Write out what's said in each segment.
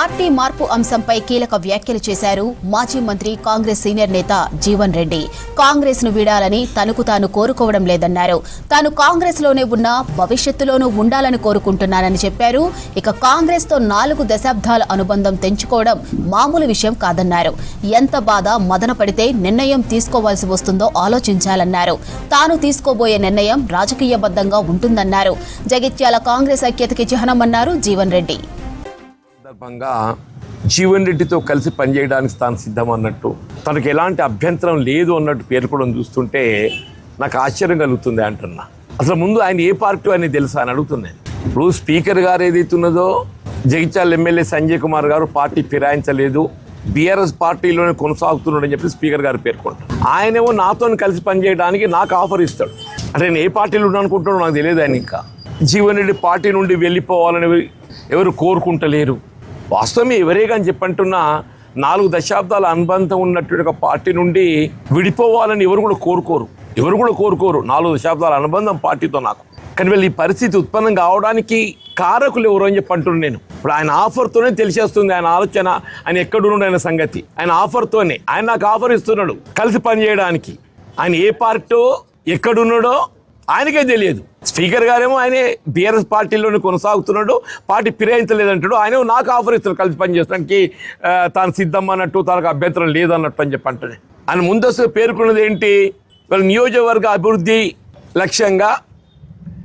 Party మార్పు అంశంపై కీలక వ్యాఖ్యలు చేశారు మాజీ మంత్రి కాంగ్రెస్ సీనియర్ నేత జీవన్ రెడ్డి. కాంగ్రెస్ ను వీడాలని తనకు తాను కోరుకోవడం లేదన్నారు. తాను కాంగ్రెస్ లోనే ఉన్నా భవిష్యత్తులోనూ ఉండాలని కోరుకుంటున్నానని చెప్పారు. ఇక కాంగ్రెస్ తో 4 దశాబ్దాల అనుబంధం తెంచుకోవడం మామూలు విషయం కాదన్నారు. ఎంత బాధ మదన పడితే నిర్ణయం తీసుకోవాల్సి వస్తుందో ఆలోచించాలన్నారు. తాను తీసుకోబోయే నిర్ణయం రాజకీయబద్ధంగా ఉంటుందన్నారు. జగిత్యాల కాంగ్రెస్ ఐక్యతకి చిహ్నమన్నారు జీవన్ రెడ్డి. సందర్భంగా జీవన్ రెడ్డితో కలిసి పనిచేయడానికి తాను సిద్ధం అన్నట్టు, తనకు ఎలాంటి అభ్యంతరం లేదు అన్నట్టు పేర్కొనడం చూస్తుంటే నాకు ఆశ్చర్యం కలుగుతుంది అంటున్నా. అసలు ముందు ఆయన ఏ పార్టీ అని తెలుసా అని అడుగుతున్నాను. ఇప్పుడు స్పీకర్ గారు ఏదైతున్నదో జగిత్యాల ఎమ్మెల్యే సంజయ్ కుమార్ గారు పార్టీ ఫిరాయించలేదు, బీఆర్ఎస్ పార్టీలోనే కొనసాగుతున్నాడని చెప్పి స్పీకర్ గారు పేర్కొంటారు. ఆయనేమో నాతో కలిసి పనిచేయడానికి నాకు ఆఫర్ ఇస్తాడు. అంటే నేను ఏ పార్టీలో ఉన్నానుకుంటున్నాడో నాకు తెలియదు. ఆయన ఇంకా జీవన్ రెడ్డి పార్టీ నుండి వెళ్ళిపోవాలని ఎవరు కోరుకుంటలేరు. వాస్తవమే ఎవరే కానీ చెప్పంటున్నా 4 దశాబ్దాల అనుబంధం ఉన్నటువంటి ఒక పార్టీ నుండి విడిపోవాలని ఎవరు కూడా కోరుకోరు. 4 దశాబ్దాల అనుబంధం పార్టీతో నాకు. కానీ వీళ్ళు ఈ పరిస్థితి ఉత్పన్నం కావడానికి కారకులు ఎవరు అని చెప్పంటున్నాను నేను. ఇప్పుడు ఆయన ఆఫర్తోనే తెలిసేస్తుంది ఆయన ఆలోచన, ఆయన ఎక్కడున్నాడు ఆయన సంగతి. ఆయన ఆఫర్తోనే ఆయన నాకు ఆఫర్ ఇస్తున్నాడు కలిసి పనిచేయడానికి. ఆయన ఏ పార్టీ ఎక్కడున్నాడో ఆయనకే తెలియదు. స్పీకర్ గారేమో ఆయనే బీఆర్ఎస్ పార్టీలోనే కొనసాగుతున్నాడు, పార్టీ ఫిరాయించలేదంటాడు. ఆయన నాకు ఆఫర్ ఇస్తాడు కలిసి పనిచేయడానికి తాను సిద్ధం అన్నట్టు, తనకు అభ్యంతరం లేదన్నట్టు అని చెప్పంటే ఆయన ముందస్తు పేర్కొన్నది ఏంటి, వాళ్ళ నియోజకవర్గ అభివృద్ధి లక్ష్యంగా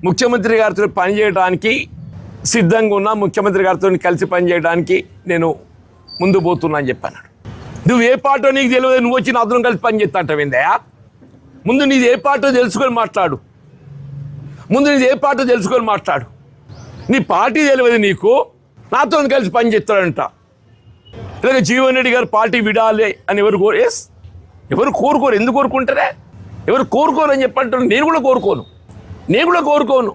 ముఖ్యమంత్రి గారితో పనిచేయడానికి సిద్ధంగా ఉన్నా, ముఖ్యమంత్రి గారితో కలిసి పనిచేయడానికి నేను ముందు పోతున్నా అని చెప్పాను. నువ్వు ఏ పార్టీ నీకు తెలియదు, నువ్వు వచ్చి నాతో కలిసి పనిచేస్తా అంటావేందయా? ముందు నీది ఏ పార్టీ తెలుసుకొని మాట్లాడు. నీ పార్టీ తెలియదు నీకు, నాతో కలిసి పని చేస్తాడంట. ఇలాగ జీవన్ రెడ్డి గారు పార్టీ విడాలి అని ఎవరు కోరుకోరు. ఎందుకు కోరుకుంటారే? ఎవరు కోరుకోరు అని చెప్పంటారు. నేను కూడా కోరుకోను.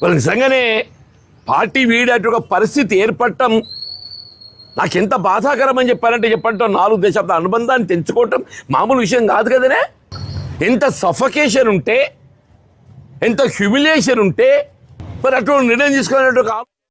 వాళ్ళు నిజంగానే పార్టీ వీడేట పరిస్థితి ఏర్పడటం నాకు ఎంత బాధాకరం అని చెప్పంటాం. 4 దశాబ్దాల అనుబంధాన్ని తెంచుకోవటం మామూలు విషయం కాదు కదనే. ఎంత సఫకేషన్ ఉంటే, ఎంత హ్యూమిలియేషన్ ఉంటే మరి అటువంటి నిర్ణయం తీసుకునేట్టు